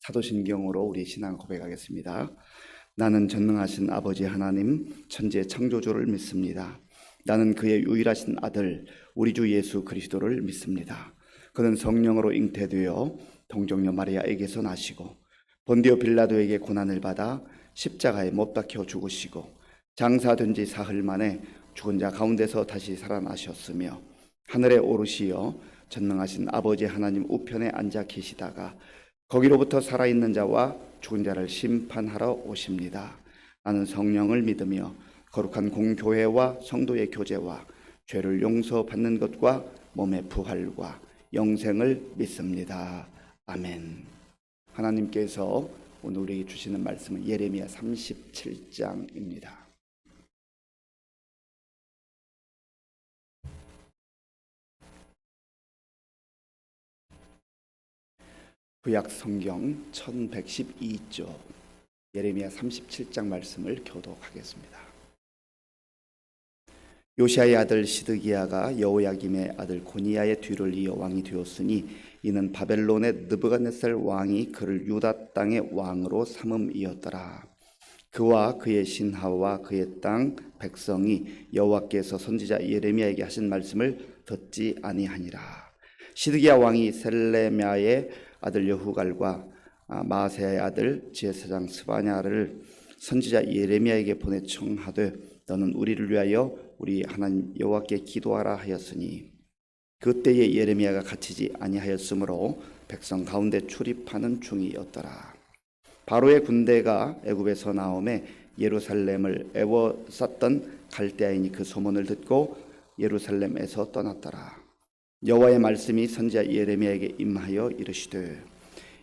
사도신경으로 우리 신앙 고백하겠습니다. 나는 전능하신 아버지 하나님 천지의 창조주를 믿습니다. 나는 그의 유일하신 아들 우리 주 예수 그리스도를 믿습니다. 그는 성령으로 잉태되어 동정녀 마리아에게서 나시고 본디오 빌라도에게 고난을 받아 십자가에 못 박혀 죽으시고 장사된 지 사흘 만에 죽은 자 가운데서 다시 살아나셨으며 하늘에 오르시어 전능하신 아버지 하나님 우편에 앉아 계시다가 거기로부터 살아있는 자와 죽은 자를 심판하러 오십니다. 나는 성령을 믿으며 거룩한 공교회와 성도의 교제와 죄를 용서받는 것과 몸의 부활과 영생을 믿습니다. 아멘. 하나님께서 오늘 우리에게 주시는 말씀은 예레미야 37장입니다. 구약 성경 1112조 예레미야 37장 말씀을 교독하겠습니다. 요시아의 아들 시드기야가 여호야김의 아들 고니야의 뒤를 이어 왕이 되었으니 이는 바벨론의 느부갓네살 왕이 그를 유다 땅의 왕으로 삼음이었더라. 그와 그의 신하와 그의 땅 백성이 여호와께서 선지자 예레미야에게 하신 말씀을 듣지 아니하니라. 시드기야 왕이 셀레미야의 아들 여후갈과 마아세야의 아들 지혜사장 스바냐를 선지자 예레미야에게 보내 청하되 너는 우리를 위하여 우리 하나님 여호와께 기도하라 하였으니 그때에 예레미야가 갇히지 아니하였으므로 백성 가운데 출입하는 중이었더라. 바로의 군대가 애굽에서 나오매 예루살렘을 애워쌌던 갈대아인이 그 소문을 듣고 예루살렘에서 떠났더라. 여호와의 말씀이 선지자 예레미야에게 임하여 이르시되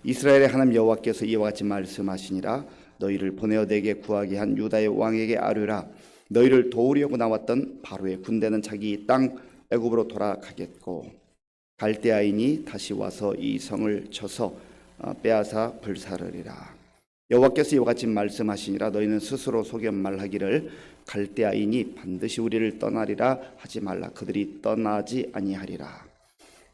이스라엘의 하나님 여호와께서 이와 같이 말씀하시니라. 너희를 보내어 내게 구하게 한 유다의 왕에게 아뢰라. 너희를 도우려고 나왔던 바로의 군대는 자기 땅 애굽으로 돌아가겠고 갈대아인이 다시 와서 이 성을 쳐서 빼앗아 불사르리라. 여호와께서 이와 같이 말씀하시니라. 너희는 스스로 속여 말하기를 갈대아인이 반드시 우리를 떠나리라 하지 말라. 그들이 떠나지 아니하리라.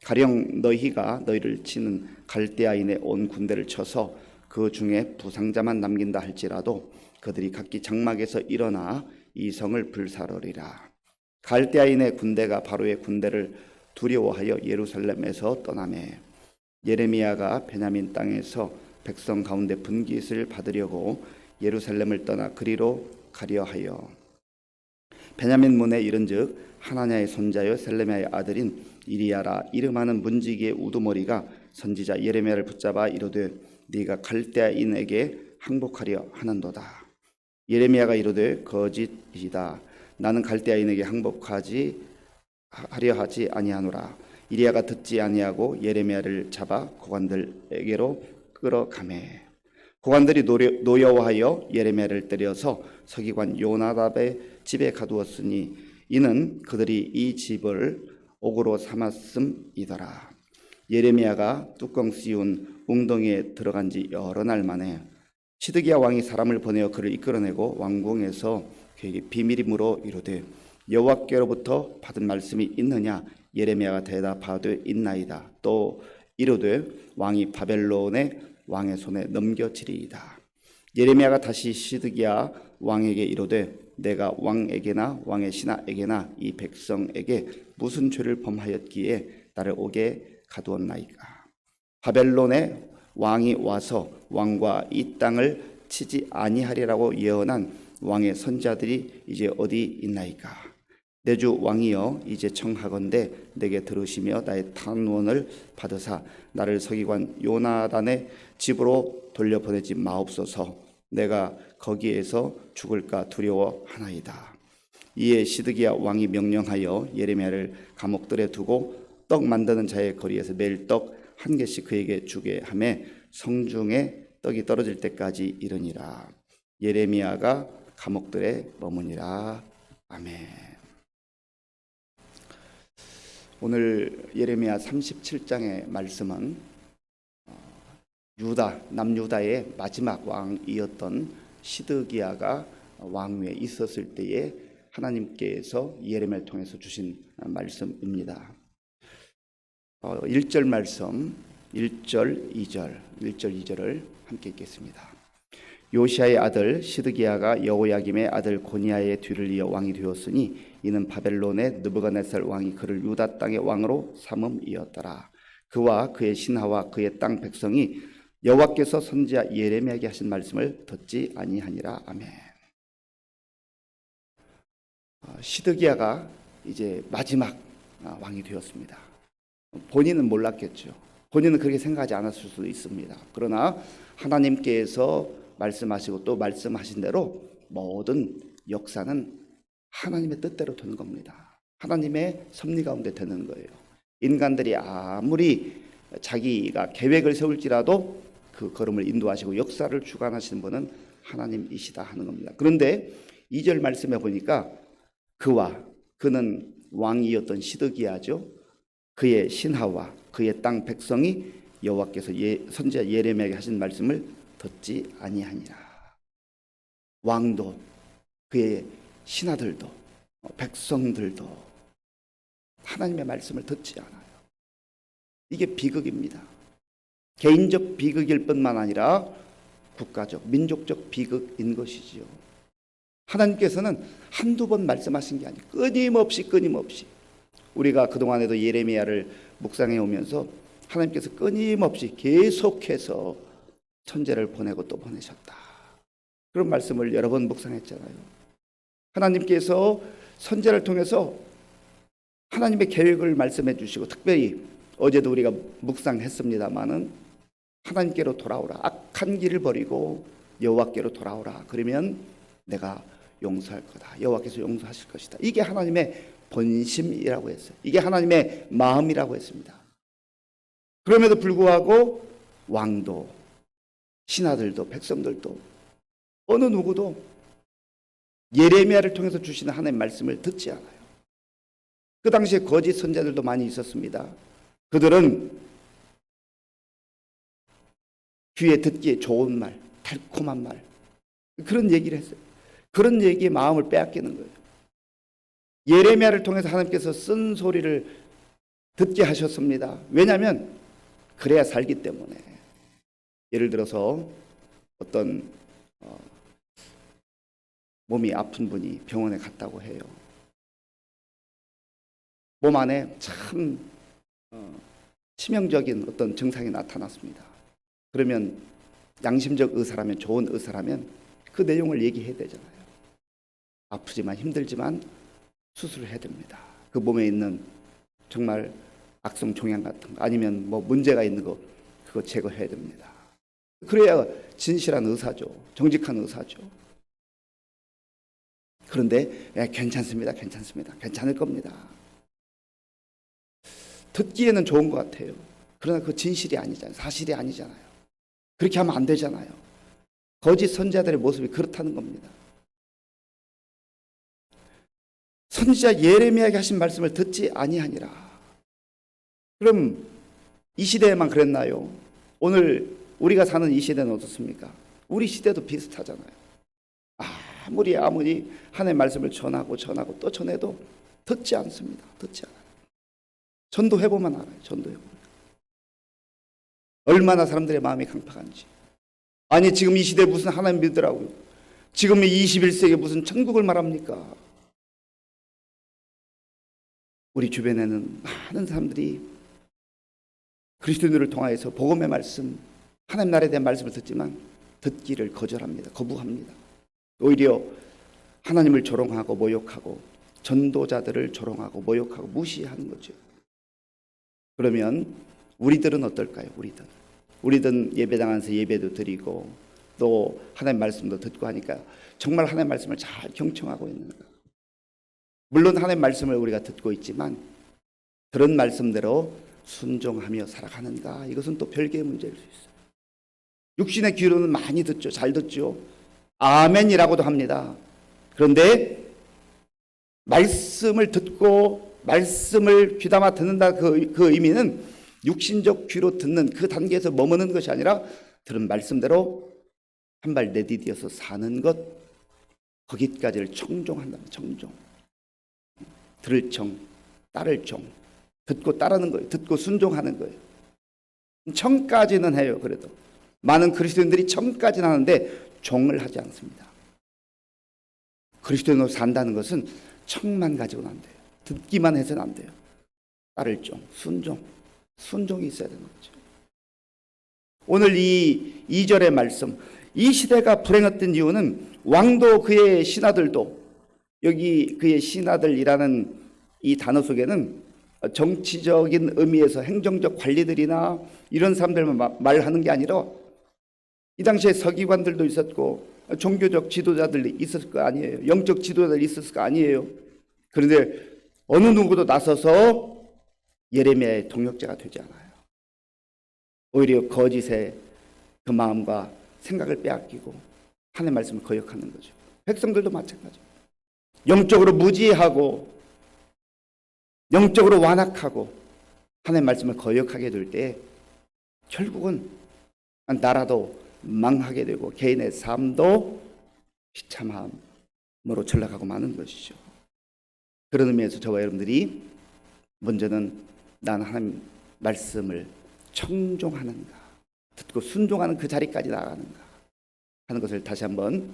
가령 너희가 너희를 치는 갈대아인의 온 군대를 쳐서 그 중에 부상자만 남긴다 할지라도 그들이 각기 장막에서 일어나 이 성을 불사르리라. 갈대아인의 군대가 바로의 군대를 두려워하여 예루살렘에서 떠나매 예레미야가 베냐민 땅에서 백성 가운데 분깃을 받으려고 예루살렘을 떠나 그리로 가려 하여 베냐민 문에 이른즉 하나냐의 손자여 셀레미야의 아들인 이리야라 이름하는 문지기의 우두머리가 선지자 예레미야를 붙잡아 이르되 네가 갈대아인에게 항복하려 하는도다. 예레미야가 이르되 거짓이다. 나는 갈대아인에게 항복하지 하려 하지 아니하노라. 이리야가 듣지 아니하고 예레미야를 잡아 고관들에게로 끌어가매 고관들이 노여워하여 예레미야를 때려서 서기관 요나답의 집에 가두었으니 이는 그들이 이 집을 옥으로 삼았음이더라. 예레미야가 뚜껑 씌운 웅덩이에 들어간 지 여러 날 만에 시드기야 왕이 사람을 보내어 그를 이끌어내고 왕궁에서 그에게 비밀이 물어 이르되 여호와께로부터 받은 말씀이 있느냐? 예레미야가 대답하되 있나이다. 또 이르되 왕이 바벨론의 왕의 손에 넘겨지리이다. 예레미야가 다시 시드기야 왕에게 이르되 내가 왕에게나 왕의 신하에게나 이 백성에게 무슨 죄를 범하였기에 나를 옥에 가두었나이까? 바벨론의 왕이 와서 왕과 이 땅을 치지 아니하리라고 예언한 왕의 선자들이 이제 어디 있나이까? 내 주 왕이여 이제 청하건대 내게 들으시며 나의 탄원을 받으사 나를 서기관 요나단의 집으로 돌려보내지 마옵소서. 내가 거기에서 죽을까 두려워하나이다. 이에 시드기야 왕이 명령하여 예레미야를 감옥들에 두고 떡 만드는 자의 거리에서 매일 떡 한 개씩 그에게 주게 하며 성중에 떡이 떨어질 때까지 이르니라. 예레미야가 감옥들에 머무니라. 아멘. 오늘 예레미야 37장의 말씀은 남유다의 마지막 왕이었던 시드기야가 왕위에 있었을 때에 하나님께서 예레미야를 통해서 주신 말씀입니다. 1절 말씀 1절, 2절을 함께 읽겠습니다. 요시아의 아들 시드기야가 여호야김의 아들 고니야의 뒤를 이어 왕이 되었으니 이는 바벨론의 느부갓네살 왕이 그를 유다 땅의 왕으로 삼음이었더라. 그와 그의 신하와 그의 땅 백성이 여호와께서 선지자 예레미야에게 하신 말씀을 듣지 아니하니라. 아멘. 시드기야가 이제 마지막 왕이 되었습니다. 본인은 몰랐겠죠. 본인은 그렇게 생각하지 않았을 수도 있습니다. 그러나 하나님께서 말씀하시고 또 말씀하신 대로 모든 역사는 하나님의 뜻대로 되는 겁니다. 하나님의 섭리 가운데 되는 거예요. 인간들이 아무리 자기가 계획을 세울지라도 그 걸음을 인도하시고 역사를 주관하시는 분은 하나님이시다 하는 겁니다. 그런데 2절 말씀해 보니까 그는 왕이었던 시드기야죠. 그의 신하와 그의 땅 백성이 여호와께서 선지자 예레미야에게 하신 말씀을 듣지 아니하니라. 왕도 그의 신하들도 백성들도 하나님의 말씀을 듣지 않아요. 이게 비극입니다. 개인적 비극일 뿐만 아니라 국가적, 민족적 비극인 것이지요. 하나님께서는 한두 번 말씀하신 게 아니고 끊임없이 우리가 그동안에도 예레미야를 묵상해 오면서 하나님께서 끊임없이 계속해서 선지자를 보내고 또 보내셨다. 그런 말씀을 여러 번 묵상했잖아요. 하나님께서 선지자를 통해서 하나님의 계획을 말씀해 주시고, 특별히 어제도 우리가 묵상했습니다마는 하나님께로 돌아오라. 악한 길을 버리고 여호와께로 돌아오라. 그러면 내가 용서할 거다. 여호와께서 용서하실 것이다. 이게 하나님의 본심이라고 했어요. 이게 하나님의 마음이라고 했습니다. 그럼에도 불구하고 왕도, 신하들도, 백성들도 어느 누구도 예레미야를 통해서 주시는 하나님의 말씀을 듣지 않아요. 그 당시에 거짓 선지자들도 많이 있었습니다. 그들은 귀에 듣기에 좋은 말, 달콤한 말, 그런 얘기를 했어요. 그런 얘기에 마음을 빼앗기는 거예요. 예레미야를 통해서 하나님께서 쓴 소리를 듣게 하셨습니다. 왜냐하면 그래야 살기 때문에. 예를 들어서 어떤 몸이 아픈 분이 병원에 갔다고 해요. 몸 안에 참 치명적인 어떤 증상이 나타났습니다. 그러면 양심적 의사라면, 좋은 의사라면 그 내용을 얘기해야 되잖아요. 아프지만 힘들지만 수술을 해야 됩니다. 그 몸에 있는 정말 악성 종양 같은 거 아니면 뭐 문제가 있는 거 그거 제거해야 됩니다. 그래야 진실한 의사죠. 정직한 의사죠. 그런데 괜찮습니다. 괜찮을 겁니다. 듣기에는 좋은 것 같아요. 그러나 그 진실이 아니잖아요. 사실이 아니잖아요. 그렇게 하면 안 되잖아요. 거짓 선지자들의 모습이 그렇다는 겁니다. 선지자 예레미야에게 하신 말씀을 듣지 아니하니라. 그럼 이 시대에만 그랬나요? 오늘 우리가 사는 이 시대는 어떻습니까? 우리 시대도 비슷하잖아요. 아무리 하나님의 말씀을 전하고 또 전해도 듣지 않습니다. 듣지 않아요. 전도해보면 알아요. 전도해보면. 얼마나 사람들의 마음이 강팍한지. 아니 지금 이 시대에 무슨 하나님 믿으라고요. 지금 이 21세기에 무슨 천국을 말합니까? 우리 주변에는 많은 사람들이 그리스도인들을 통하여서 복음의 말씀, 하나님 나라에 대한 말씀을 듣지만 듣기를 거절합니다. 거부합니다. 오히려 하나님을 조롱하고 모욕하고 전도자들을 조롱하고 모욕하고 무시하는 거죠. 그러면 우리들은 어떨까요? 우리들은 예배당 안에서 예배도 드리고 또 하나님 말씀도 듣고 하니까 정말 하나님 말씀을 잘 경청하고 있는가? 물론 하나님 말씀을 우리가 듣고 있지만 들은 말씀대로 순종하며 살아가는가? 이것은 또 별개의 문제일 수 있어요. 육신의 귀로는 많이 듣죠. 잘 듣죠. 아멘이라고도 합니다. 그런데 말씀을 듣고 말씀을 귀담아 듣는다, 그 의미는 육신적 귀로 듣는 그 단계에서 머무는 것이 아니라 들은 말씀대로 한 발 내디디어서 사는 것, 거기까지를 청종한다면 청종. 들을 청, 따를 청. 듣고 따르는 거예요. 듣고 순종하는 거예요. 청까지는 해요. 그래도 많은 그리스도인들이 청까지는 하는데 종을 하지 않습니다. 그리스도인으로 산다는 것은 청만 가지고는 안 돼요. 듣기만 해서는 안 돼요. 따를 종, 순종이 있어야 되는 거죠. 오늘 이 2절의 말씀, 이 시대가 불행했던 이유는 왕도 그의 신하들도, 여기 그의 신하들이라는 이 단어 속에는 정치적인 의미에서 행정적 관리들이나 이런 사람들만 말하는 게 아니라 이 당시에 서기관들도 있었고 종교적 지도자들이 있었을 거 아니에요. 영적 지도자들이 있었을 거 아니에요. 그런데 어느 누구도 나서서 예레미야의 동역자가 되지 않아요. 오히려 거짓의 그 마음과 생각을 빼앗기고 하나님의 말씀을 거역하는 거죠. 백성들도 마찬가지. 영적으로 무지하고 영적으로 완악하고 하나님의 말씀을 거역하게 될 때 결국은 나라도 망하게 되고 개인의 삶도 비참함으로 전락하고 마는 것이죠. 그런 의미에서 저와 여러분들이 먼저는 난 하나님 말씀을 청종하는가, 듣고 순종하는 그 자리까지 나아가는가 하는 것을 다시 한번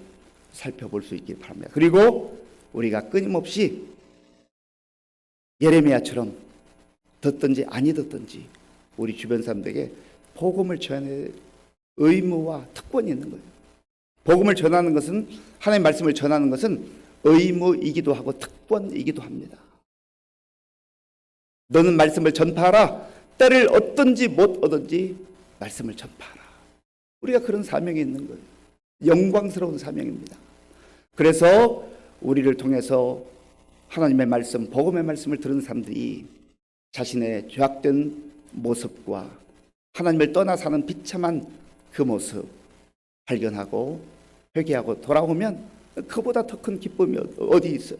살펴볼 수 있길 바랍니다. 그리고 우리가 끊임없이 예레미야처럼 듣든지 아니 듣든지 우리 주변 사람들에게 복음을 전하는 의무와 특권이 있는 거예요. 복음을 전하는 것은, 하나님의 말씀을 전하는 것은 의무이기도 하고 특권이기도 합니다. 너는 말씀을 전파하라. 때를 얻든지 못 얻든지 말씀을 전파하라. 우리가 그런 사명이 있는 거예요. 영광스러운 사명입니다. 그래서 우리를 통해서 하나님의 말씀, 복음의 말씀을 들은 사람들이 자신의 죄악된 모습과 하나님을 떠나 사는 비참한 그 모습 발견하고 회개하고 돌아오면 그보다 더 큰 기쁨이 어디 있어요?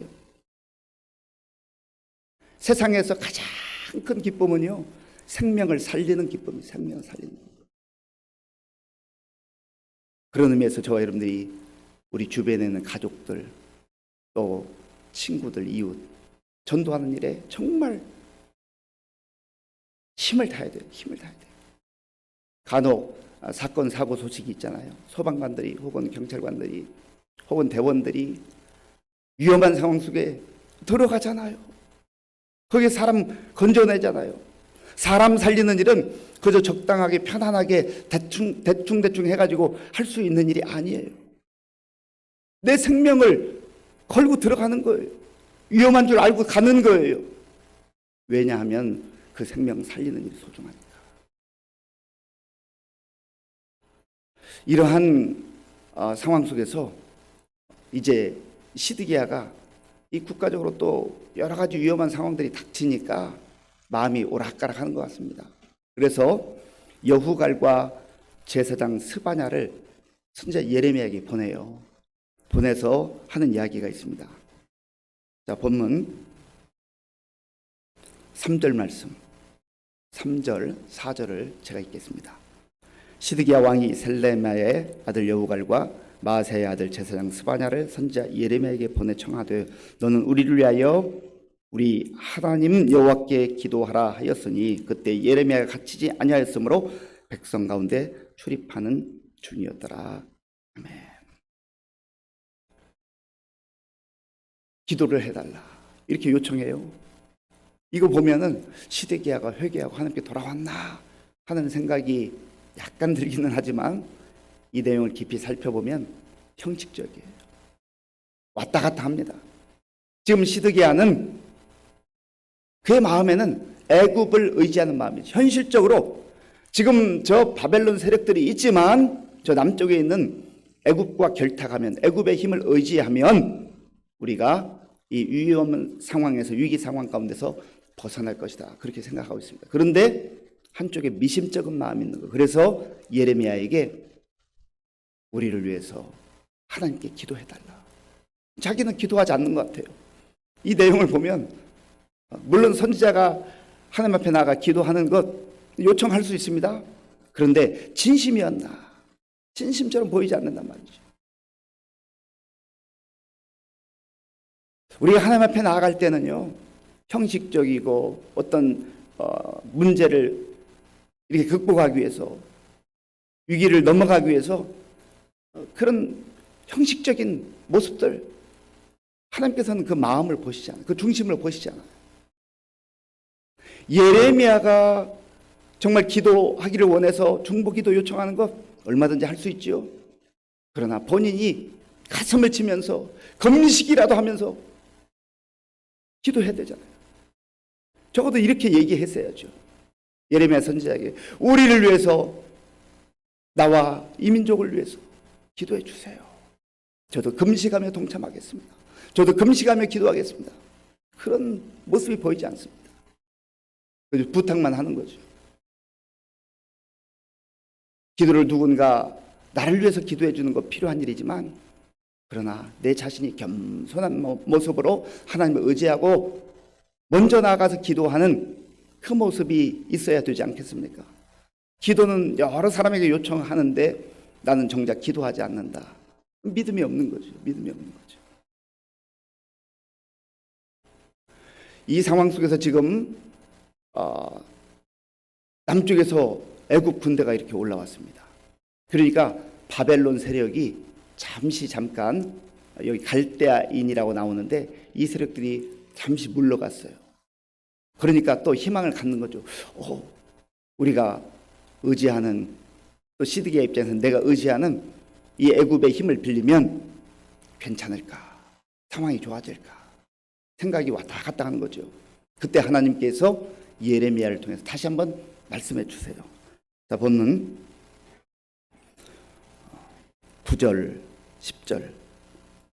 세상에서 가장 큰 기쁨은요, 생명을 살리는 기쁨이에요. 생명을 살리는 기쁨. 그런 의미에서 저와 여러분들이 우리 주변에 있는 가족들, 또 친구들, 이웃 전도하는 일에 정말 힘을 다해야 돼요. 힘을 다해야 돼요. 간혹 사건 사고 소식이 있잖아요. 소방관들이 혹은 경찰관들이 혹은 대원들이 위험한 상황 속에 들어가잖아요. 거기에 사람 건져내잖아요. 사람 살리는 일은 그저 적당하게 편안하게 대충 해가지고 할 수 있는 일이 아니에요. 내 생명을 걸고 들어가는 거예요. 위험한 줄 알고 가는 거예요. 왜냐하면 그 생명 살리는 일이 소중하니까. 이러한 상황 속에서 이제 시드기야가 이 국가적으로 또 여러 가지 위험한 상황들이 닥치니까 마음이 오락가락하는 것 같습니다. 그래서 여후갈과 제사장 스바냐를 선지자 예레미야에게 보내요. 보내서 하는 이야기가 있습니다. 자, 본문 3절 말씀, 3절, 4절을 제가 읽겠습니다. 시드기야 왕이 셀레마의 아들 여후갈과 마아세의 아들 제사장 스바냐를 선지자 예레미야에게 보내 청하되 너는 우리를 위하여 우리 하나님 여호와께 기도하라 하였으니 그때 예레미야가 갇히지 아니하였으므로 백성 가운데 출입하는 중이었더라. 아멘. 기도를 해달라 이렇게 요청해요. 이거 보면은 시드기야가 회개하고 하나님께 돌아왔나 하는 생각이 약간 들기는 하지만 이 내용을 깊이 살펴보면 형식적이에요. 왔다 갔다 합니다. 지금 시드기야는 그의 마음에는 애굽을 의지하는 마음이죠. 현실적으로 지금 저 바벨론 세력들이 있지만 저 남쪽에 있는 애굽과 결탁하면, 애굽의 힘을 의지하면 우리가 이 위험한 상황에서, 위기 상황 가운데서 벗어날 것이다, 그렇게 생각하고 있습니다. 그런데 한쪽에 미심쩍은 마음이 있는 거예요. 그래서 예레미야에게 우리를 위해서 하나님께 기도해달라. 자기는 기도하지 않는 것 같아요. 이 내용을 보면 물론 선지자가 하나님 앞에 나가 기도하는 것 요청할 수 있습니다. 그런데 진심이었나? 진심처럼 보이지 않는단 말이죠. 우리가 하나님 앞에 나아갈 때는요, 형식적이고 어떤 문제를 이렇게 극복하기 위해서, 위기를 넘어가기 위해서 그런 형식적인 모습들, 하나님께서는 그 마음을 보시지 않아요. 그 중심을 보시지 않아요. 예레미야가 정말 기도하기를 원해서 중보기도 요청하는 것 얼마든지 할 수 있지요. 그러나 본인이 가슴을 치면서 금식이라도 하면서 기도해야 되잖아요. 적어도 이렇게 얘기했어야죠. 예레미야 선지자에게 우리를 위해서, 나와 이 민족을 위해서 기도해 주세요. 저도 금식하며 동참하겠습니다. 저도 금식하며 기도하겠습니다. 그런 모습이 보이지 않습니다. 부탁만 하는 거죠. 기도를 누군가 나를 위해서 기도해 주는 거 필요한 일이지만, 그러나 내 자신이 겸손한 모습으로 하나님을 의지하고 먼저 나아가서 기도하는 그 모습이 있어야 되지 않겠습니까? 기도는 여러 사람에게 요청하는데 나는 정작 기도하지 않는다. 믿음이 없는 거죠. 믿음이 없는 거죠. 이 상황 속에서 지금 남쪽에서 애국 군대가 이렇게 올라왔습니다. 그러니까 바벨론 세력이 잠깐 여기 갈대아인이라고 나오는데 이 세력들이 잠시 물러갔어요. 그러니까 또 희망을 갖는 거죠. 우리가 의지하는, 또 시드기야 입장에서는 내가 의지하는 이 애굽의 힘을 빌리면 괜찮을까? 상황이 좋아질까? 생각이 왔다 갔다 하는 거죠. 그때 하나님께서 예레미야를 통해서 다시 한번 말씀해 주세요. 자, 본문 9절, 10절,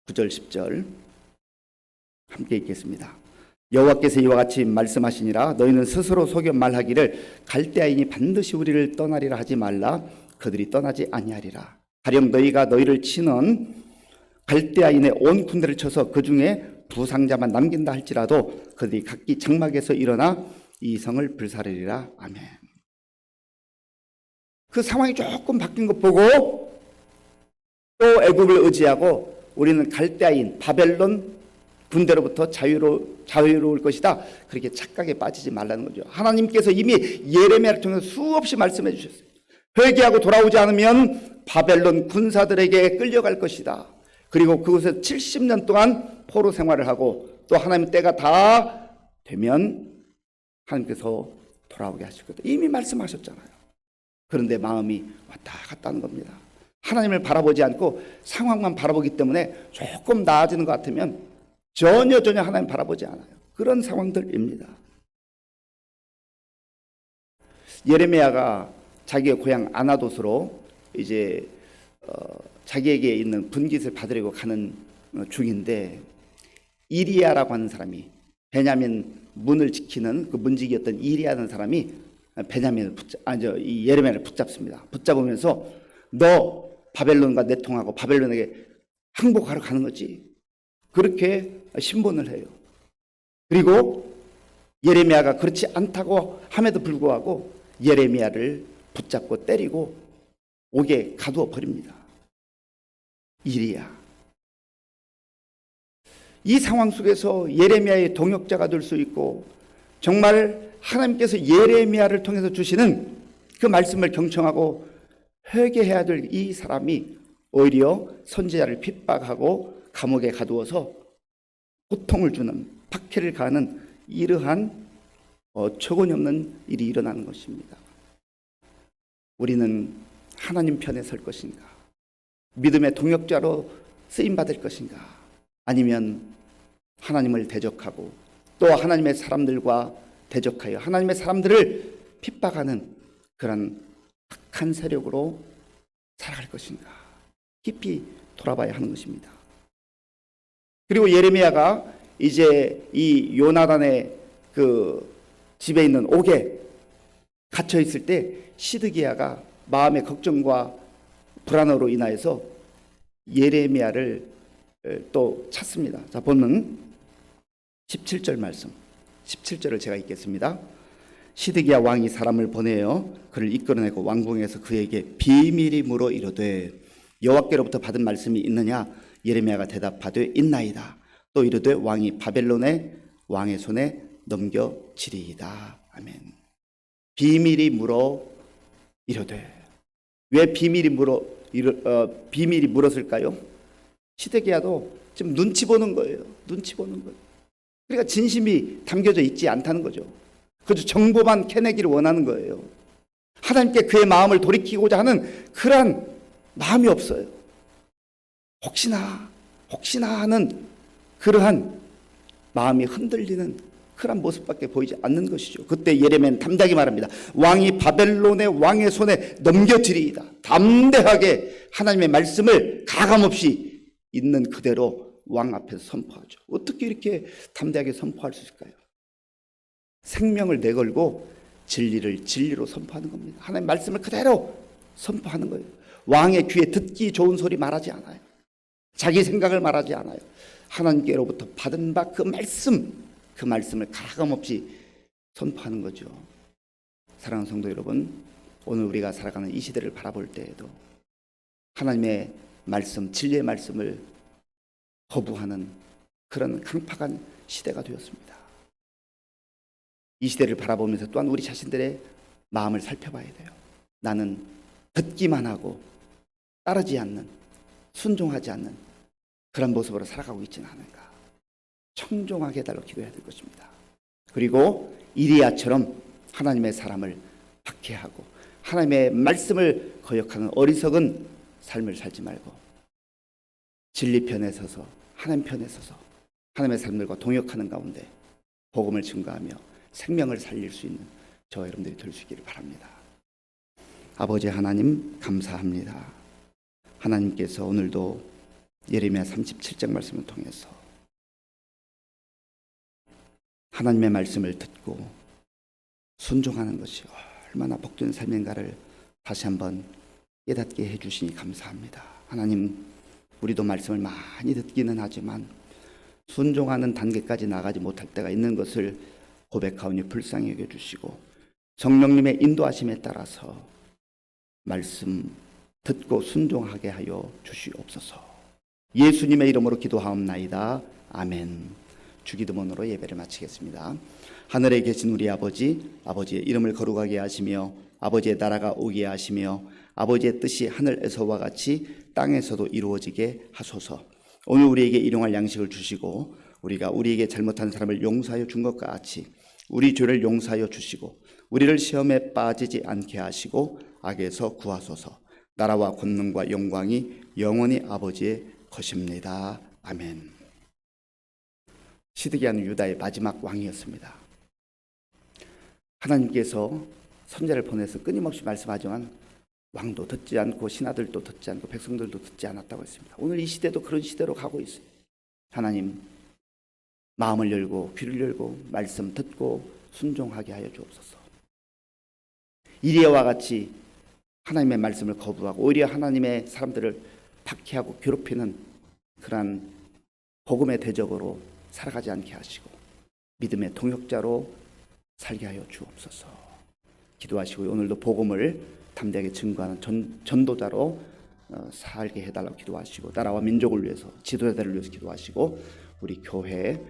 9절, 10절 함께 읽겠습니다. 여호와께서 이와 같이 말씀하시니라. 너희는 스스로 속여 말하기를 갈대아인이 반드시 우리를 떠나리라 하지 말라. 그들이 떠나지 아니하리라. 가령 너희가 너희를 치는 갈대아인의 온 군대를 쳐서 그 중에 부상자만 남긴다 할지라도 그들이 각기 장막에서 일어나 이 성을 불사르리라. 아멘. 그 상황이 조금 바뀐 것 보고 또 애굽을 의지하고 우리는 갈대아인 바벨론 군대로부터 자유로울 것이다. 그렇게 착각에 빠지지 말라는 거죠. 하나님께서 이미 예레미야를 통해서 수없이 말씀해 주셨어요. 회개하고 돌아오지 않으면 바벨론 군사들에게 끌려갈 것이다. 그리고 그곳에서 70년 동안 포로 생활을 하고 또 하나님 때가 다 되면 하나님께서 돌아오게 하실 거다. 이미 말씀하셨잖아요. 그런데 마음이 왔다 갔다 하는 겁니다. 하나님을 바라보지 않고 상황만 바라보기 때문에 조금 나아지는 것 같으면 전혀 하나님 바라보지 않아요. 그런 상황들입니다. 예레미야가 자기의 고향 아나돗으로 이제 자기에게 있는 분깃을 받으려고 가는 중인데, 이리야라고 하는 사람이, 베냐민 문을 지키는 그 문지기였던 이리야라는 사람이 이 예레미야를 붙잡습니다. 붙잡으면서 너 바벨론과 내통하고 바벨론에게 항복하러 가는 거지. 그렇게 신본을 해요. 그리고 예레미야가 그렇지 않다고 함에도 불구하고 예레미야를 붙잡고 때리고 옥에 가두어 버립니다. 이리야. 이 상황 속에서 예레미야의 동역자가 될 수 있고, 정말 하나님께서 예레미야를 통해서 주시는 그 말씀을 경청하고 회개해야 될 이 사람이 오히려 선지자를 핍박하고 감옥에 가두어서 고통을 주는, 박해를 가하는 이러한 어처구니 없는 일이 일어나는 것입니다. 우리는 하나님 편에 설 것인가? 믿음의 동역자로 쓰임받을 것인가? 아니면 하나님을 대적하고 또 하나님의 사람들과 대적하여 하나님의 사람들을 핍박하는 그런 악한 세력으로 살아갈 것인가? 깊이 돌아봐야 하는 것입니다. 그리고 예레미야가 이제 이 요나단의 그 집에 있는 옥에 갇혀 있을 때 시드기야가 마음의 걱정과 불안으로 인하여서 예레미야를 또 찾습니다. 자, 본문 17절 말씀, 17절을 제가 읽겠습니다. 시드기야 왕이 사람을 보내어 그를 이끌어내고 왕궁에서 그에게 비밀이 물어 이르되 여호와께로부터 받은 말씀이 있느냐? 예레미야가 대답하되 있나이다. 또 이르되 왕이 바벨론의 왕의 손에 넘겨지리이다. 아멘. 비밀이 물어 이르되. 왜 비밀이 물었을까요? 시드기야도 지금 눈치 보는 거예요. 눈치 보는 거예요. 그러니까 진심이 담겨져 있지 않다는 거죠. 그저 정보만 캐내기를 원하는 거예요. 하나님께 그의 마음을 돌이키고자 하는 그러한 마음이 없어요. 혹시나 하는 그러한 마음이 흔들리는 그러한 모습밖에 보이지 않는 것이죠. 그때 예레미야는 담대하게 말합니다. 왕이 바벨론의 왕의 손에 넘겨지리이다. 담대하게 하나님의 말씀을 가감없이 있는 그대로 왕 앞에서 선포하죠. 어떻게 이렇게 담대하게 선포할 수 있을까요? 생명을 내걸고 진리를 진리로 선포하는 겁니다. 하나님의 말씀을 그대로 선포하는 거예요. 왕의 귀에 듣기 좋은 소리 말하지 않아요. 자기 생각을 말하지 않아요. 하나님께로부터 받은 바 그 말씀을 가감없이 선포하는 거죠. 사랑하는 성도 여러분, 오늘 우리가 살아가는 이 시대를 바라볼 때에도 하나님의 말씀, 진리의 말씀을 거부하는 그런 강팍한 시대가 되었습니다. 이 시대를 바라보면서 또한 우리 자신들의 마음을 살펴봐야 돼요. 나는 듣기만 하고 따르지 않는, 순종하지 않는 그런 모습으로 살아가고 있지는 않은가. 청종하게 해달라고 기도해야 될 것입니다. 그리고 이리야처럼 하나님의 사람을 박해하고 하나님의 말씀을 거역하는 어리석은 삶을 살지 말고 진리 편에 서서 하나님 편에 서서 하나님의 사람들과 동역하는 가운데 복음을 증거하며 생명을 살릴 수 있는 저와 여러분들이 될 수 있기를 바랍니다. 아버지 하나님 감사합니다. 하나님께서 오늘도 예레미야 37장 말씀을 통해서 하나님의 말씀을 듣고 순종하는 것이 얼마나 복된 삶인가를 다시 한번 깨닫게 해주시니 감사합니다. 하나님, 우리도 말씀을 많이 듣기는 하지만 순종하는 단계까지 나가지 못할 때가 있는 것을 고백하오니 불쌍히 여겨주시고 성령님의 인도하심에 따라서 말씀 듣고 순종하게 하여 주시옵소서. 예수님의 이름으로 기도하옵나이다. 아멘. 주기도문으로 예배를 마치겠습니다. 하늘에 계신 우리 아버지, 아버지의 이름을 거룩하게 하시며 아버지의 나라가 오게 하시며 아버지의 뜻이 하늘에서와 같이 땅에서도 이루어지게 하소서. 오늘 우리에게 일용할 양식을 주시고 우리가 우리에게 잘못한 사람을 용서하여 준 것과 같이 우리 죄를 용서하여 주시고 우리를 시험에 빠지지 않게 하시고 악에서 구하소서. 나라와 권능과 영광이 영원히 아버지의 것입니다. 아멘. 시드기야는 유다의 마지막 왕이었습니다. 하나님께서 선지자를 보내서 끊임없이 말씀하지만 왕도 듣지 않고 신하들도 듣지 않고 백성들도 듣지 않았다고 했습니다. 오늘 이 시대도 그런 시대로 가고 있어요. 하나님, 마음을 열고 귀를 열고 말씀 듣고 순종하게 하여 주옵소서. 이리야와 같이 하나님의 말씀을 거부하고 오히려 하나님의 사람들을 박해하고 괴롭히는 그러한 복음의 대적으로 살아가지 않게 하시고 믿음의 동역자로 살게 하여 주옵소서. 기도하시고 오늘도 복음을 담대하게 증거하는 전도자로 살게 해달라고 기도하시고 나라와 민족을 위해서 지도자들을 위해서 기도하시고 우리 교회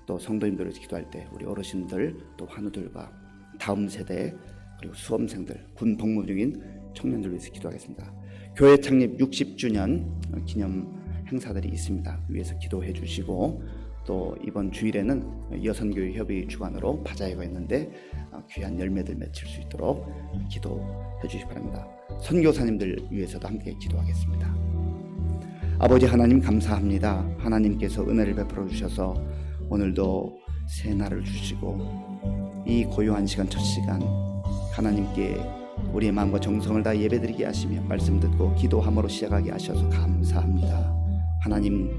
또 성도님들을 위해서 기도할 때 우리 어르신들 또 환우들과 다음 세대 그리고 수험생들 군 복무 중인 청년들을 위해서 기도하겠습니다. 교회 창립 60주년 기념 행사들이 있습니다. 위해서 기도해 주시고 또 이번 주일에는 여선교회 협의 주관으로 바자회가 있는데 귀한 열매들 맺힐 수 있도록 기도해 주시기 바랍니다. 선교사님들 위해서도 함께 기도하겠습니다. 아버지 하나님 감사합니다. 하나님께서 은혜를 베풀어 주셔서 오늘도 새 날을 주시고 이 고요한 시간 첫 시간 하나님께 우리의 마음과 정성을 다 예배드리게 하시며 말씀 듣고 기도함으로 시작하게 하셔서 감사합니다. 하나님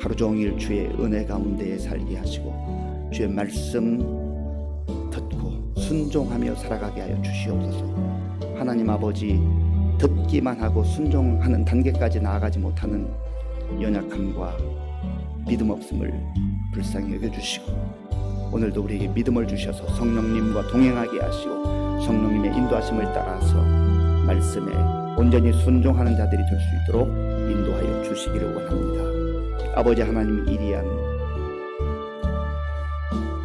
하루 종일 주의 은혜 가운데 살게 하시고 주의 말씀 듣고 순종하며 살아가게 하여 주시옵소서. 하나님 아버지, 듣기만 하고 순종하는 단계까지 나아가지 못하는 연약함과 믿음 없음을 불쌍히 여겨주시고 오늘도 우리에게 믿음을 주셔서 성령님과 동행하게 하시고 성령님의 인도하심을 따라서 말씀에 온전히 순종하는 자들이 될 수 있도록 인도하여 주시기를 원합니다. 아버지 하나님, 이리야는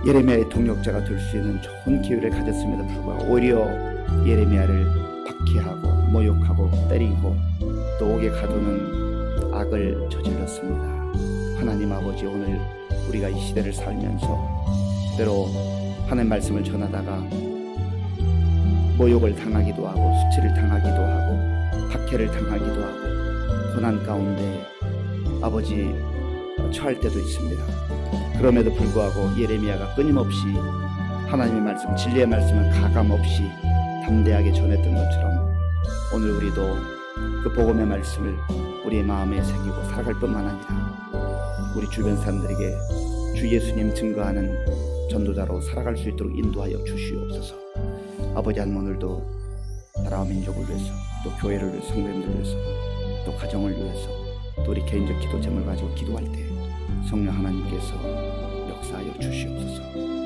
예레미야의 동역자가 될 수 있는 좋은 기회를 가졌음에도 불구하고 오히려 예레미야를 박해하고 모욕하고 때리고 또 옥에 가두는 악을 저질렀습니다. 하나님 아버지, 오늘 우리가 이 시대를 살면서 때로 하나님 말씀을 전하다가 모욕을 당하기도 하고 수치를 당하기도 하고 박해를 당하기도 하고 고난 가운데 아버지 처할 때도 있습니다. 그럼에도 불구하고 예레미야가 끊임없이 하나님의 말씀, 진리의 말씀을 가감없이 담대하게 전했던 것처럼 오늘 우리도 그 복음의 말씀을 우리의 마음에 새기고 살아갈 뿐만 아니라 우리 주변 사람들에게 주 예수님 증거하는 전도자로 살아갈 수 있도록 인도하여 주시옵소서. 아버지, 오늘도 나라와 민족을 위해서, 또 교회를 위해서, 성도님들을 위해서, 또 가정을 위해서, 또 우리 개인적 기도 제목을 가지고 기도할 때 성령 하나님께서 역사하여 주시옵소서.